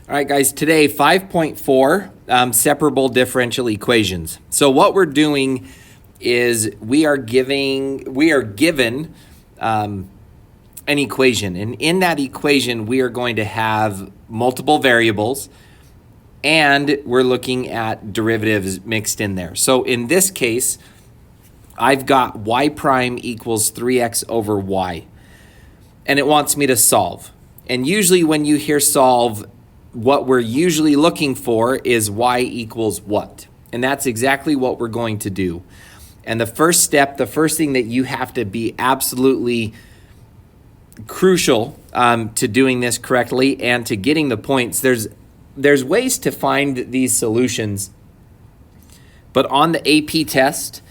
All right, guys, today 5.4, separable differential equations. So what we're doing is we are given an equation, and in that equation we are going to have multiple variables, and we're looking at derivatives mixed in there. So in this case, I've got y prime equals 3x over y, and it wants me to solve. And usually when you hear solve, what we're usually looking for is y equals what? And that's exactly what we're going to do. And the first step, the first thing that you have to be absolutely crucial to doing this correctly and to getting the points, there's ways to find these solutions, but on the AP test,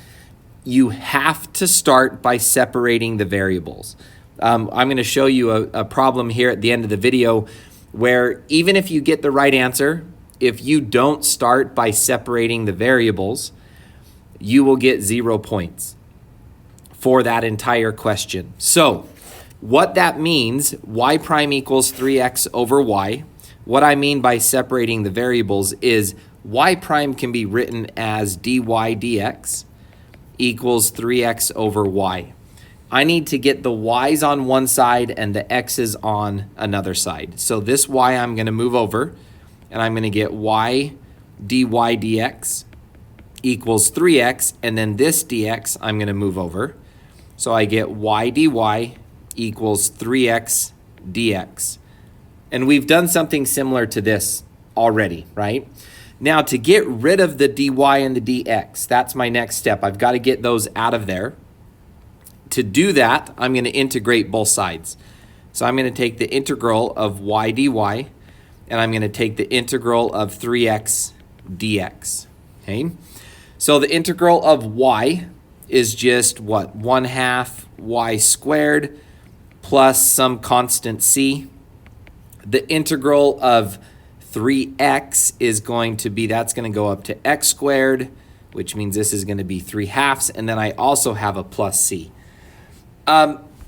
you have to start by separating the variables. I'm going to show you a problem here at the end of the video where even if you get the right answer, if you don't start by separating the variables, you will get 0 points for that entire question. So what that means, y prime equals 3x over y. What I mean by separating the variables is y prime can be written as dy dx equals 3x over y. I need to get the y's on one side and the x's on another side. So this y I'm going to move over, and I'm going to get y dy dx equals 3x, and then this dx I'm going to move over. So I get y dy equals 3x dx. And we've done something similar to this already, right? Now to get rid of the dy and the dx, that's my next step. I've got to get those out of there. To do that, I'm going to integrate both sides. So I'm going to take the integral of y dy, and I'm going to take the integral of 3x dx. Okay? So the integral of y is just what? 1/2 y squared plus some constant c. The integral of 3x is going to be, that's going to go up to x squared, which means this is going to be 3/2, and then I also have a plus c.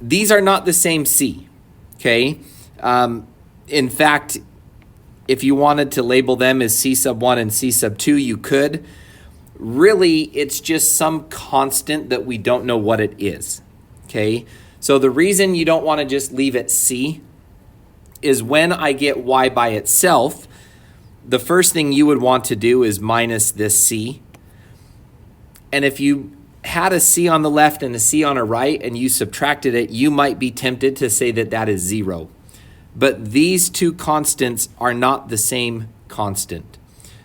These are not the same c, okay? In fact, if you wanted to label them as c sub 1 and c sub 2, you could. Really, it's just some constant that we don't know what it is, okay? So the reason you don't want to just leave it c is when I get y by itself, the first thing you would want to do is minus this c. And if you had a c on the left and a c on a right and you subtracted it, you might be tempted to say that that is 0. But these two constants are not the same constant.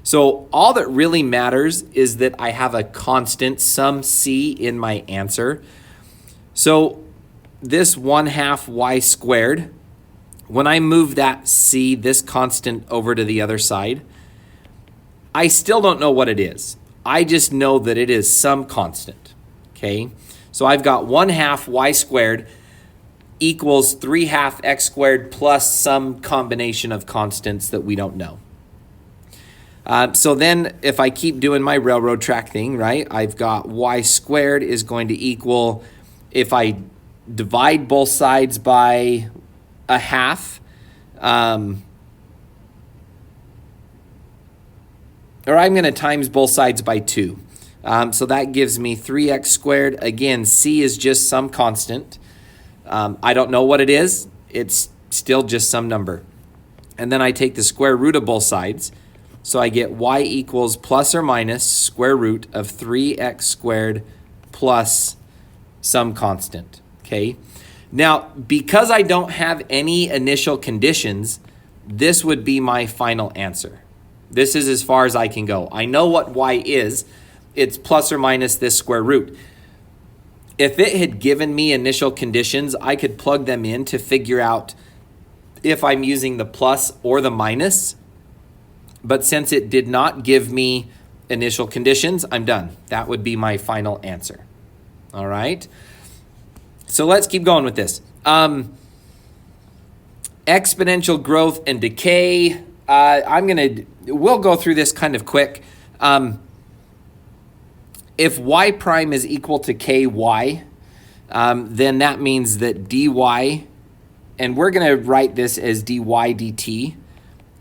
So all that really matters is that I have a constant, some c in my answer. So this 1/2 y squared, when I move that c, this constant, over to the other side, I still don't know what it is. I just know that it is some constant, okay? So I've got 1/2 y squared equals 3/2 x squared plus some combination of constants that we don't know. So then if I keep doing my railroad track thing, right, I've got y squared is going to equal, if I divide both sides by 1/2, or I'm going to times both sides by 2. So that gives me 3x squared. Again, c is just some constant. I don't know what it is. It's still just some number. And then I take the square root of both sides. So I get y equals plus or minus square root of 3x squared plus some constant. Okay. Now, because I don't have any initial conditions, this would be my final answer. This is as far as I can go. I know what y is. It's plus or minus this square root. If it had given me initial conditions, I could plug them in to figure out if I'm using the plus or the minus. But since it did not give me initial conditions, I'm done. That would be my final answer. All right. So let's keep going with this. Exponential growth and decay. We'll go through this kind of quick. If y prime is equal to ky, then that means that dy, and we're going to write this as dy dt,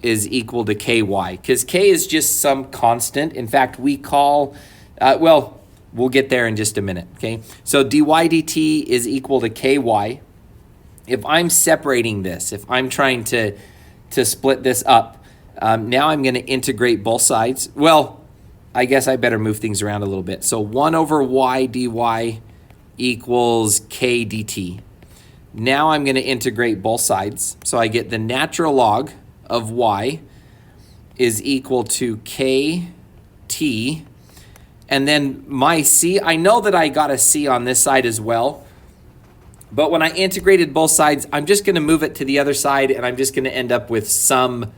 is equal to ky, because k is just some constant. In fact, we call, well, we'll get there in just a minute, okay? So dy dt is equal to ky. If I'm separating this, if I'm trying to split this up, now I'm going to integrate both sides. Well, I guess I better move things around a little bit. So 1 over y dy equals k dt. Now I'm going to integrate both sides. So I get the natural log of y is equal to kt. And then my c, I know that I got a c on this side as well. But when I integrated both sides, I'm just going to move it to the other side, and I'm just going to end up with some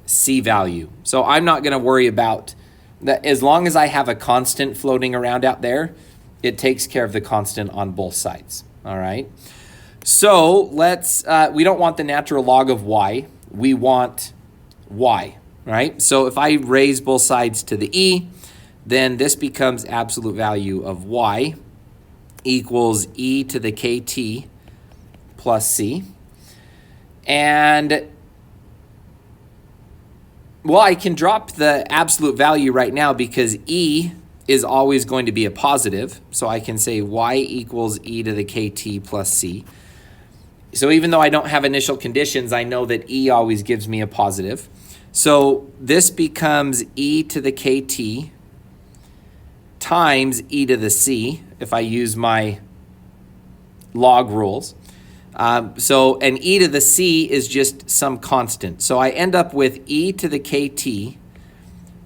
c value. So I'm not going to worry about that. As long as I have a constant floating around out there, it takes care of the constant on both sides. All right. So let's, we don't want the natural log of y. We want y, right? So if I raise both sides to the e, then this becomes absolute value of y equals e to the kt plus c. And, well, I can drop the absolute value right now because e is always going to be a positive. So I can say y equals e to the kt plus c. So even though I don't have initial conditions, I know that e always gives me a positive. So this becomes e to the kt times e to the c, if I use my log rules. And e to the c is just some constant. So I end up with e to the kt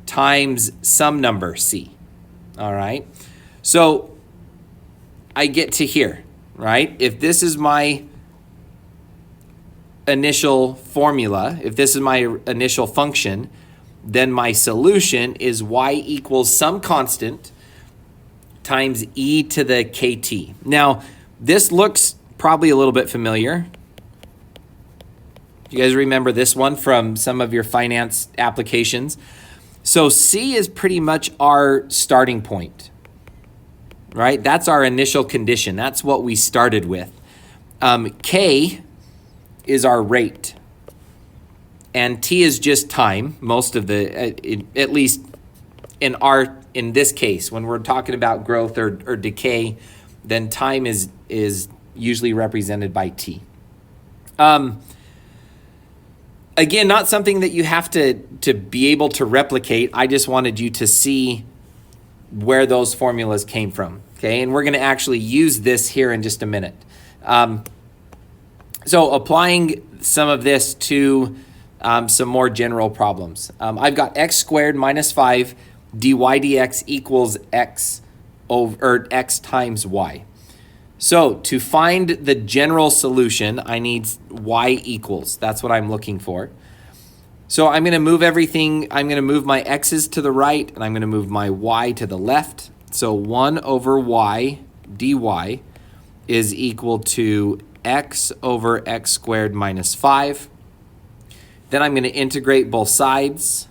times some number c. All right. So I get to here, right? If this is my initial formula, if this is my initial function, then my solution is y equals some constant times e to the kt. Now, this looks probably a little bit familiar. You guys remember this one from some of your finance applications? So c is pretty much our starting point, right? That's our initial condition. That's what we started with. K is our rate, and t is just time. Most of the, at least in this case, when we're talking about growth or decay, then time is usually represented by t. Again, not something that you have to be able to replicate. I just wanted you to see where those formulas came from, okay? And we're going to actually use this here in just a minute. So applying some of this to some more general problems. I've got x squared minus 5 dy dx equals x times y. So to find the general solution, I need y equals. That's what I'm looking for. So I'm going to move everything. I'm going to move my x's to the right, and I'm going to move my y to the left. So 1 over y dy is equal to x over x squared minus 5. Then I'm going to integrate both sides.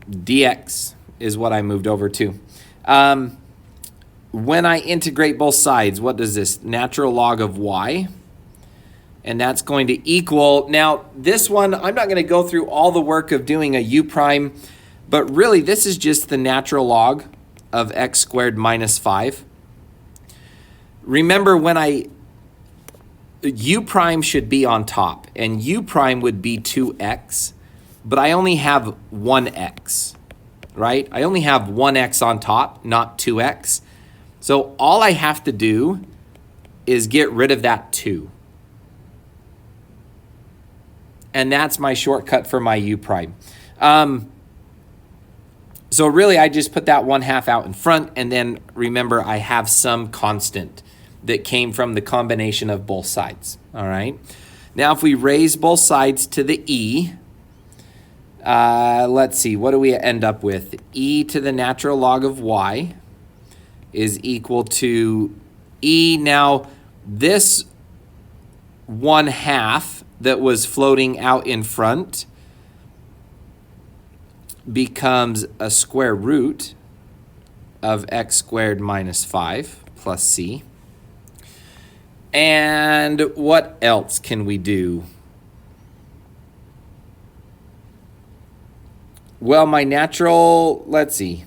Dx is what I moved over to. When I integrate both sides, what does this? Natural log of y. And that's going to equal, now this one, I'm not going to go through all the work of doing a u prime, but really this is just the natural log of x squared minus 5. Remember when u prime should be on top, and u prime would be 2x, but I only have 1x, right? I only have 1x on top, not 2x. So all I have to do is get rid of that 2. And that's my shortcut for my u prime. So really, I just put that 1/2 out in front, and then remember, I have some constant that came from the combination of both sides, all right? Now, if we raise both sides to the e, let's see, what do we end up with? E to the natural log of y is equal to e. Now, this 1/2 that was floating out in front becomes a square root of x squared minus 5 plus c. And what else can we do? Well, my natural, let's see.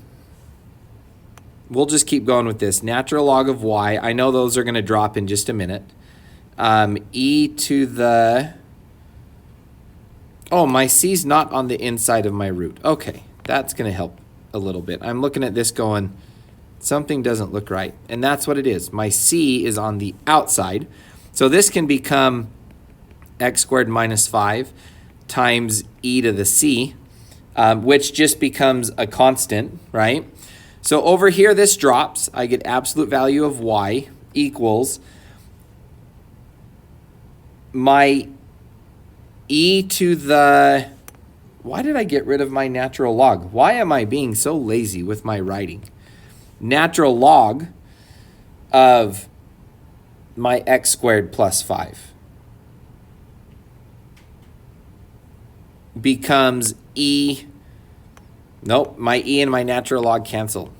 We'll just keep going with this. Natural log of y. I know those are going to drop in just a minute. E to the... Oh, my c's not on the inside of my root. Okay, that's going to help a little bit. I'm looking at this going, something doesn't look right. And that's what it is. My c is on the outside. So this can become x squared minus 5 times e to the c, which just becomes a constant, right? So over here, this drops. I get absolute value of y equals my e to the... Why did I get rid of my natural log? Why am I being so lazy with my writing? Natural log of my x squared plus 5 becomes e... Nope, my e and my natural log cancel.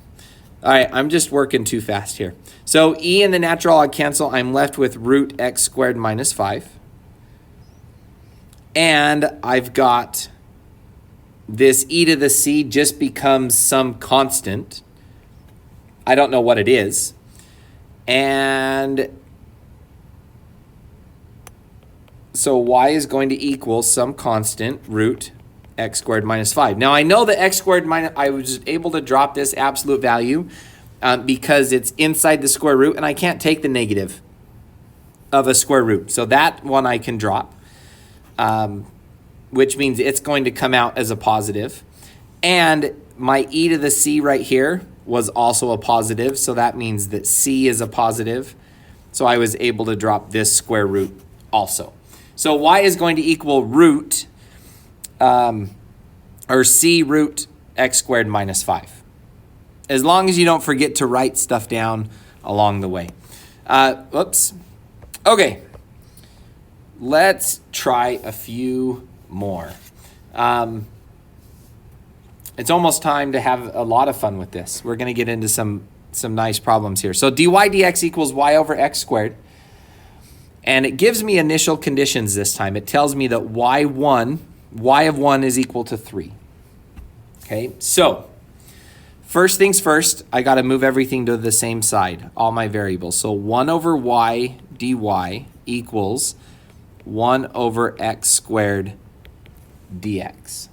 All right, I'm just working too fast here. So e and the natural log cancel. I'm left with root x squared minus 5. And I've got this e to the c just becomes some constant. I don't know what it is. And so y is going to equal some constant, root x squared minus 5. Now I know that x squared minus, I was able to drop this absolute value because it's inside the square root, and I can't take the negative of a square root. So that one I can drop, which means it's going to come out as a positive. And my e to the c right here was also a positive, so that means that c is a positive. So I was able to drop this square root also. So y is going to equal root or c root x squared minus 5. As long as you don't forget to write stuff down along the way. Whoops. Okay. Let's try a few more. It's almost time to have a lot of fun with this. We're going to get into some nice problems here. So dy dx equals y over x squared. And it gives me initial conditions this time. It tells me that y of 1 is equal to 3. Okay, so first things first, I got to move everything to the same side, all my variables. So 1 over y dy equals 1 over x squared dx.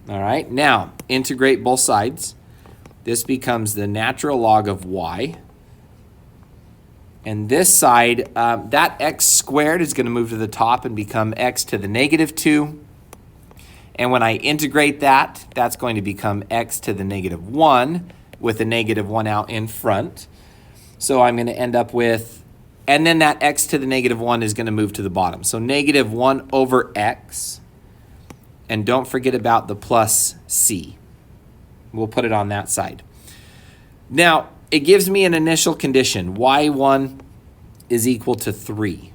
All right, now integrate both sides. This becomes the natural log of y. And this side, that x squared is going to move to the top and become x to the negative 2. And when I integrate that, that's going to become x to the negative 1 with a negative 1 out in front. So I'm going to end up with, and then that x to the negative 1 is going to move to the bottom. So negative 1 over x. And don't forget about the plus c. We'll put it on that side. Now, it gives me an initial condition. y1 is equal to 3.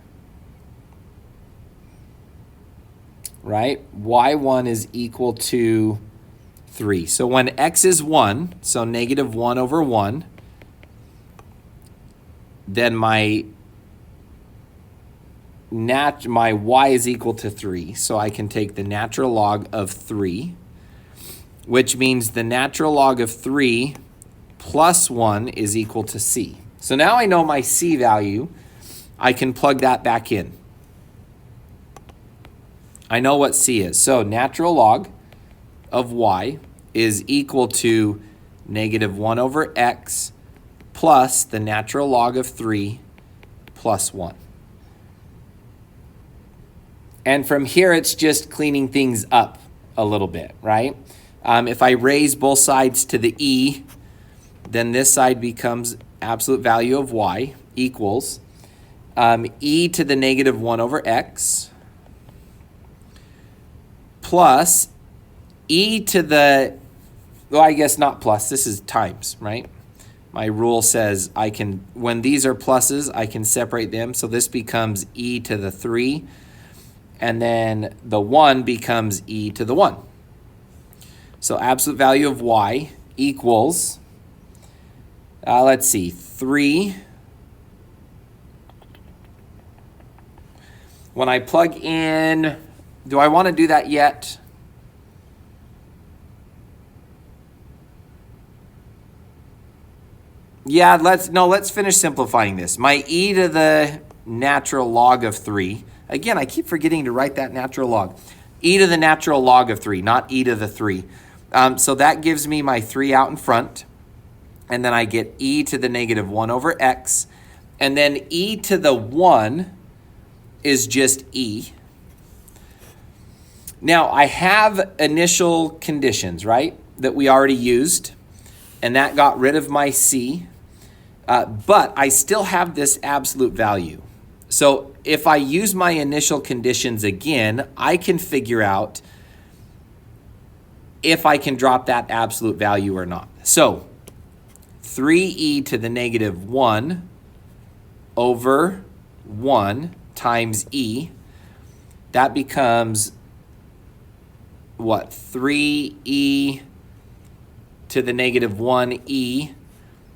Right? y1 is equal to 3. So when x is 1, so negative 1 over 1, then my y is equal to 3. So I can take the natural log of 3, which means the natural log of 3 plus 1 is equal to c. So now I know my c value. I can plug that back in. I know what c is. So natural log of y is equal to negative 1 over x plus the natural log of 3 plus 1. And from here, it's just cleaning things up a little bit, right? If I raise both sides to the e, then this side becomes absolute value of y equals e to the negative 1 over x plus e to the, well, I guess not plus, this is times, right? My rule says I can, when these are pluses, I can separate them. So this becomes e to the 3, and then the 1 becomes e to the 1. So absolute value of y equals, let's see, 3 When I plug in, do I want to do that yet? Yeah, let's finish simplifying this. My e to the natural log of 3. Again, I keep forgetting to write that natural log. E to the natural log of 3, not e to the 3. So that gives me my 3 out in front. And then I get e to the negative 1 over x. And then e to the 1 is just e. Now, I have initial conditions, right, that we already used. And that got rid of my c. But I still have this absolute value. So if I use my initial conditions again, I can figure out if I can drop that absolute value or not. So 3e to the negative 1 over 1 times e, that becomes what? 3e to the negative 1e,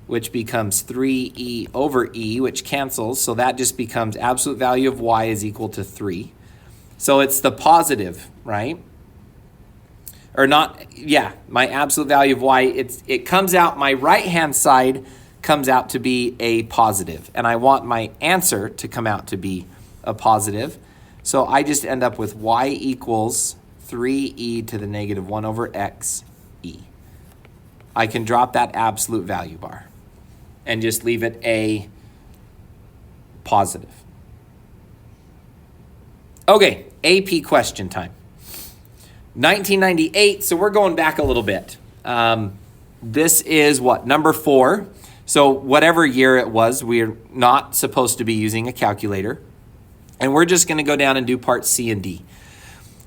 which becomes 3e over e, which cancels. So that just becomes absolute value of y is equal to 3. So it's the positive, right? Or not, yeah, my absolute value of y, it comes out, my right-hand side comes out to be a positive. And I want my answer to come out to be a positive. So I just end up with y equals 3e to the negative 1 over x e. I can drop that absolute value bar and just leave it a positive. Okay, AP question time. 1998, so we're going back a little bit. This is what, number 4. So whatever year it was, we're not supposed to be using a calculator. And we're just going to go down and do part C and D.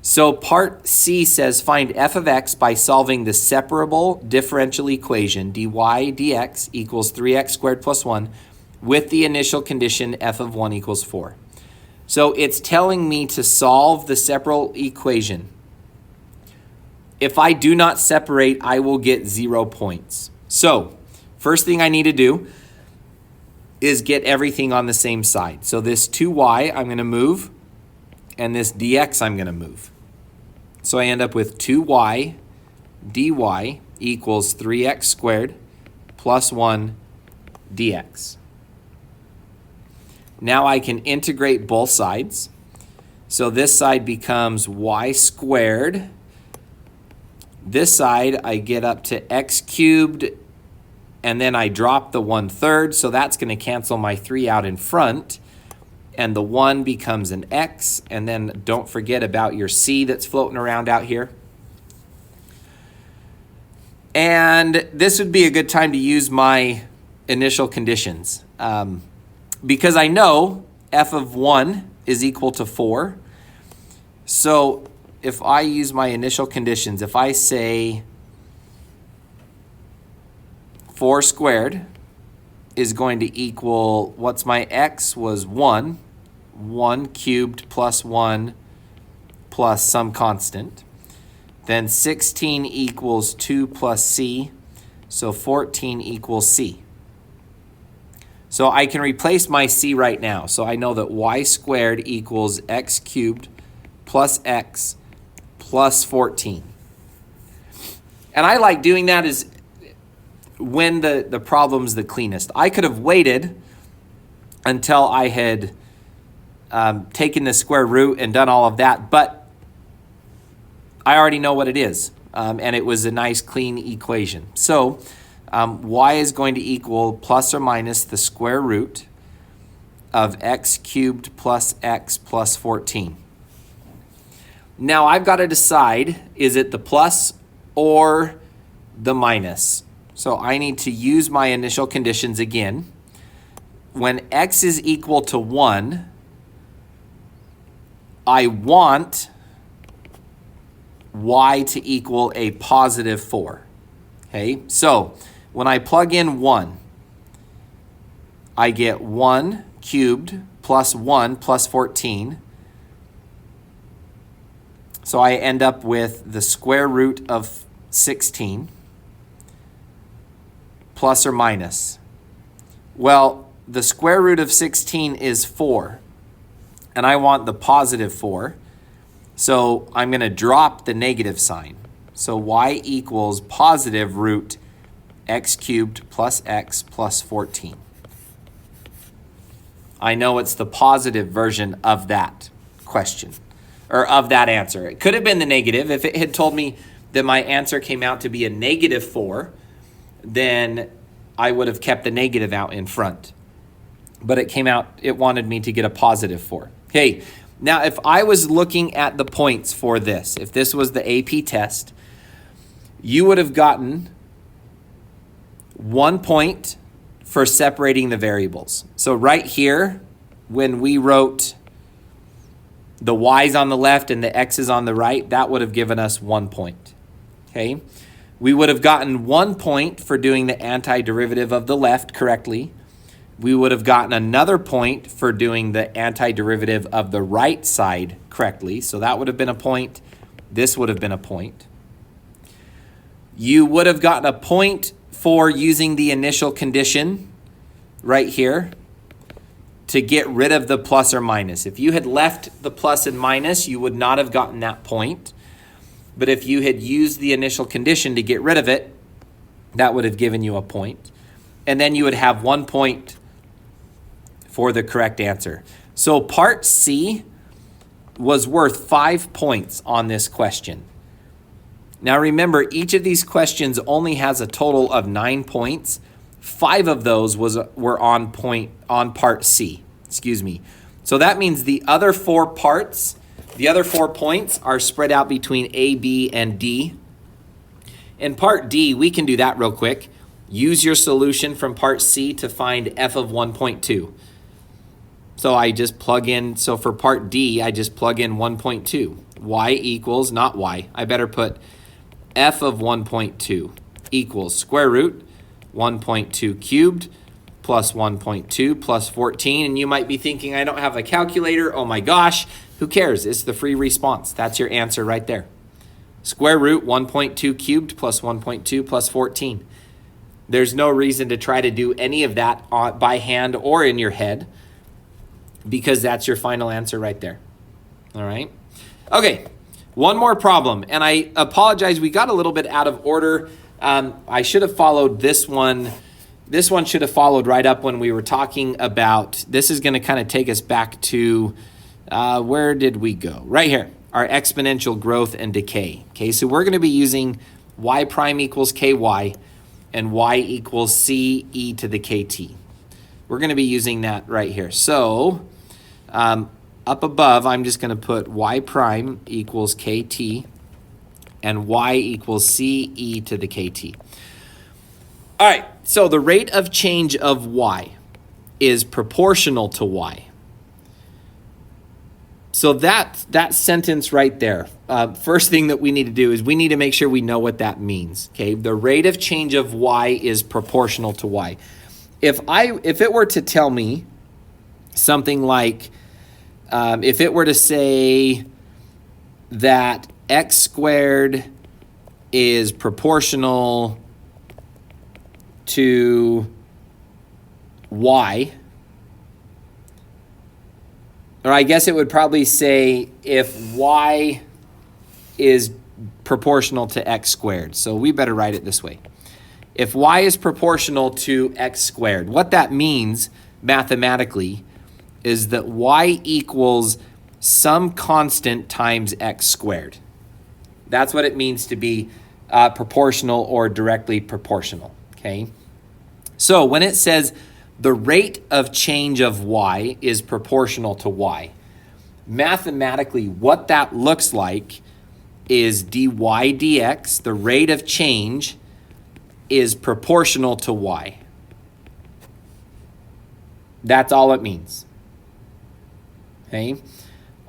So part C says find f of x by solving the separable differential equation dy dx equals 3x squared plus 1 with the initial condition f of 1 equals 4. So it's telling me to solve the separable equation. If I do not separate, I will get 0 points. So first thing I need to do is get everything on the same side. So this 2y I'm going to move, and this dx I'm going to move. So I end up with 2y dy equals 3x squared plus 1 dx. Now I can integrate both sides. So this side becomes y squared. This side I get up to x cubed, and then I drop the 1/3, so that's going to cancel my 3 out in front. And the 1 becomes an x, and then don't forget about your c that's floating around out here. And this would be a good time to use my initial conditions. Because I know f of 1 is equal to 4. So if I use my initial conditions, if I say 4 squared is going to equal, what's my x was 1. 1 cubed plus 1 plus some constant. Then 16 equals 2 plus c, so 14 equals c. So I can replace my c right now. So I know that y squared equals x cubed plus x plus 14. And I like doing that is when the problem's the cleanest. I could have waited until I had taken the square root and done all of that, but I already know what it is, and it was a nice clean equation. So y is going to equal plus or minus the square root of x cubed plus x plus 14. Now I've got to decide, is it the plus or the minus? So I need to use my initial conditions again. When x is equal to 1, I want y to equal a positive 4. Okay, so when I plug in 1, I get 1 cubed plus 1 plus 14. So I end up with the square root of 16 plus or minus. Well, the square root of 16 is 4. and I want the positive 4. So I'm going to drop the negative sign. So y equals positive root x cubed plus x plus 14. I know it's the positive version of that question, or of that answer. It could have been the negative. If it had told me that my answer came out to be a negative 4, then I would have kept the negative out in front. But it came out, it wanted me to get a positive 4. Okay, now if I was looking at the points for this, if this was the AP test, you would have gotten 1 point for separating the variables. So right here, when we wrote the y's on the left and the x's on the right, that would have given us 1 point. Okay, we would have gotten 1 point for doing the antiderivative of the left correctly. We would have gotten another point for doing the antiderivative of the right side correctly. So that would have been a point. This would have been a point. You would have gotten a point for using the initial condition right here to get rid of the plus or minus. If you had left the plus and minus, you would not have gotten that point. But if you had used the initial condition to get rid of it, that would have given you a point. And then you would have 1 point for the correct answer. So part C was worth 5 points on this question. Now remember, each of these questions only has a total of 9 points. 5 of those were on part C. So that means the other 4 parts, the other 4 points are spread out between A, B, and D. In part D, we can do that real quick. Use your solution from part C to find f of 1.2. So I just plug in, so for part D, I just plug in 1.2. Y equals, not y, I better put f of 1.2 equals square root 1.2 cubed plus 1.2 plus 14. And you might be thinking, I don't have a calculator. Oh my gosh, who cares? It's the free response. That's your answer right there. Square root 1.2 cubed plus 1.2 plus 14. There's no reason to try to do any of that by hand or in your head, because that's your final answer right there. All right. Okay. One more problem, and I apologize. We got a little bit out of order. I should have followed this one. This one should have followed right up when we were talking about, this is going to kind of take us back to, where did we go? Right here, our exponential growth and decay. Okay, so we're going to be using y prime equals ky and y equals c e to the kt. We're going to be using that right here. So up above, I'm just going to put y prime equals kt and y equals c e to the kt. All right, so the rate of change of y is proportional to y. So that sentence right there, first thing that we need to do is we need to make sure we know what that means, okay? The rate of change of y is proportional to y. If it were to tell me something like, if it were to say that x squared is proportional to y, or I guess it would probably say if y is proportional to x squared. So we better write it this way. If y is proportional to x squared, what that means mathematically is that y equals some constant times x squared. That's what it means to be proportional or directly proportional, okay? So when it says the rate of change of y is proportional to y, mathematically what that looks like is dy dx, the rate of change, is proportional to y. That's all it means. Okay?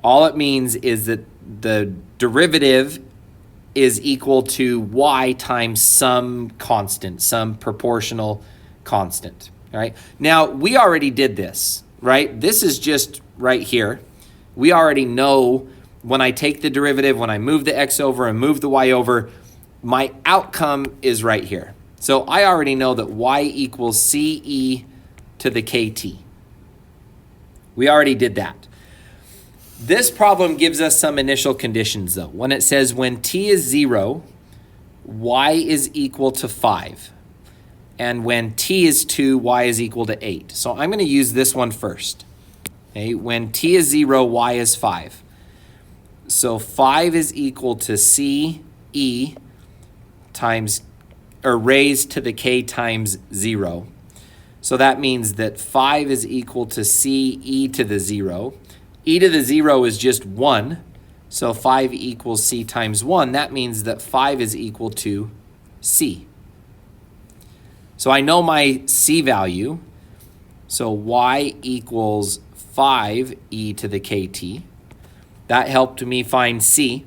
All it means is that the derivative is equal to y times some constant, some proportional constant. All right? Now, we already did this, right? This is just right here. We already know when I take the derivative, when I move the x over and move the y over, my outcome is right here. So I already know that y equals c e to the kt. We already did that. This problem gives us some initial conditions, though. When it says when t is 0, y is equal to 5. And when t is 2, y is equal to 8. So I'm going to use this one first. Okay, when t is 0, y is 5. So 5 is equal to c e times, or raised to the k times 0. So that means that 5 is equal to c e to the 0. E to the 0 is just 1. So 5 equals c times 1. That means that 5 is equal to c. So I know my c value. So y equals 5 e to the kt. That helped me find c.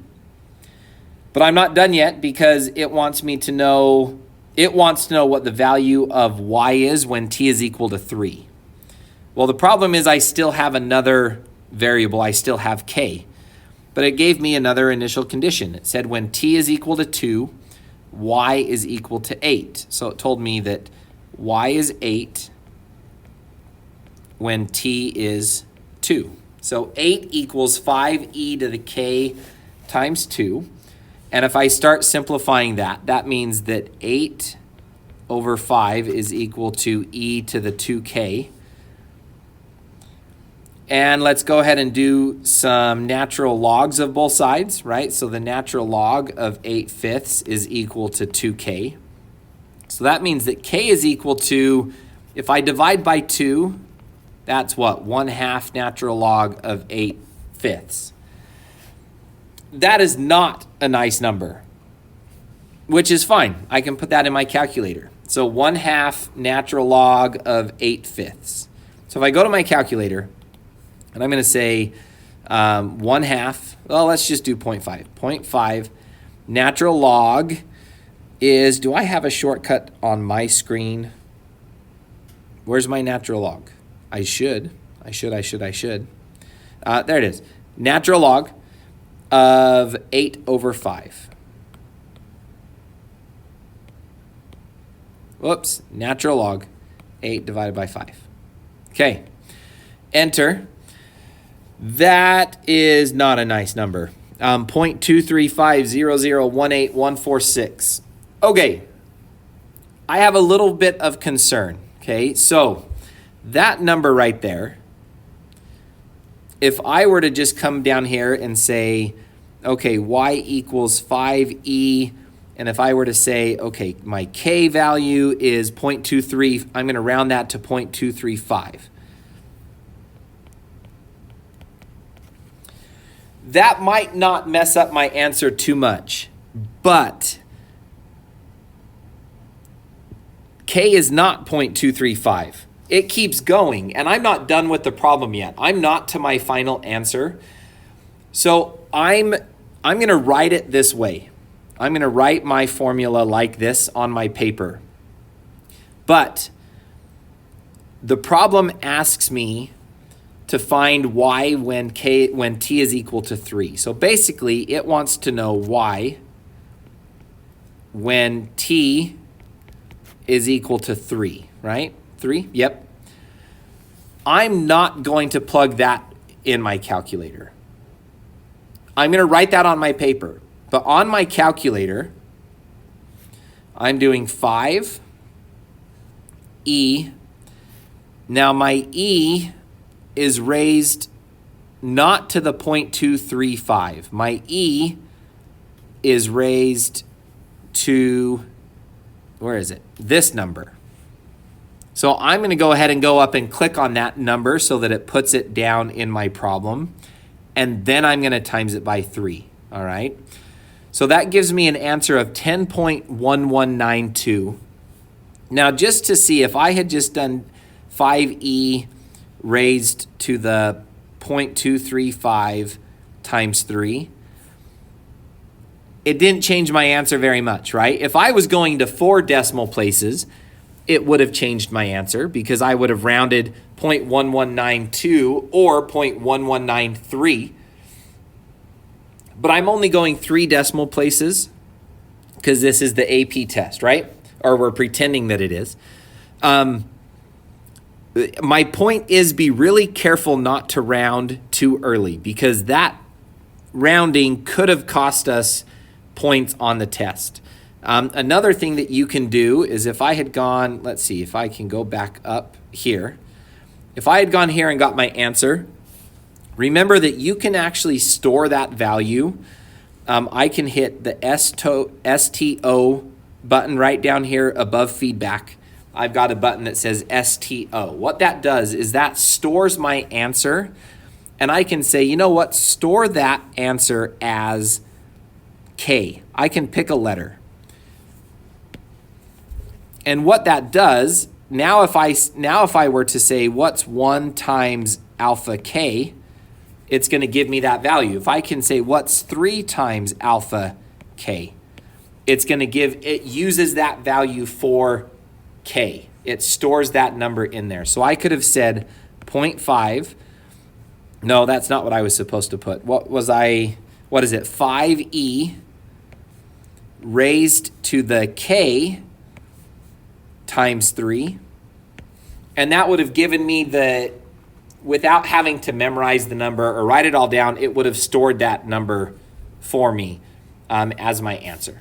But I'm not done yet because it wants to know what the value of y is when t is equal to 3. Well, the problem is I still have another variable. I still have k. But it gave me another initial condition. It said when t is equal to 2, y is equal to 8. So it told me that y is 8 when t is 2. So 8 equals 5e to the k times 2. And if I start simplifying that, that means that 8 over 5 is equal to e to the 2k. And let's go ahead and do some natural logs of both sides, right? So the natural log of 8/5 is equal to 2k. So that means that k is equal to, if I divide by 2, that's what? 1/2 natural log of 8/5. That is not a nice number, which is fine. I can put that in my calculator. So 1/2 natural log of 8/5. So if I go to my calculator, and I'm going to say 1/2, well, let's just do 0.5. 0.5 natural log is, do I have a shortcut on my screen? Where's my natural log? I should. There it is. Natural log of 8 over 5. Whoops, natural log 8 divided by 5. Okay, enter. That is not a nice number. 0.2350018,146. Okay, I have a little bit of concern. Okay, so that number right there, if I were to just come down here and say, okay, y equals 5e, and if I were to say, okay, my k value is 0.23, I'm going to round that to 0.235. That might not mess up my answer too much, but k is not 0.235. It keeps going, and I'm not done with the problem yet. I'm not to my final answer. So I'm going to write it this way. I'm going to write my formula like this on my paper. But the problem asks me to find y when t is equal to 3. So basically, it wants to know y when t is equal to 3, right? 3? Yep. I'm not going to plug that in my calculator. I'm going to write that on my paper. But on my calculator, I'm doing 5e. Now my e is raised not to the 0.235. My e is raised to, where is it? This number. So I'm going to go ahead and go up and click on that number so that it puts it down in my problem. And then I'm going to times it by 3. All right. So that gives me an answer of 10.1192. Now, just to see, if I had just done 5e raised to the 0.235 times 3, it didn't change my answer very much, right? If I was going to 4 decimal places, it would have changed my answer because I would have rounded 0.1192 or 0.1193. But I'm only going 3 decimal places because this is the AP test, right? Or we're pretending that it is. my point is be really careful not to round too early, because that rounding could have cost us points on the test. Another thing that you can do is if I had gone, let's see if I can go back up here. If I had gone here and got my answer, remember that you can actually store that value. I can hit the STO button right down here above feedback. I've got a button that says STO. What that does is that stores my answer, and I can say, you know what, store that answer as K. I can pick a letter. And what that does, now if I were to say what's 1 times alpha K, it's going to give me that value. If I can say what's 3 times alpha K, it's going to it uses that value for K. It stores that number in there. So I could have said 0.5. No, that's not what I was supposed to put. What is it? 5e raised to the K times 3. And that would have given me without having to memorize the number or write it all down, it would have stored that number for me as my answer.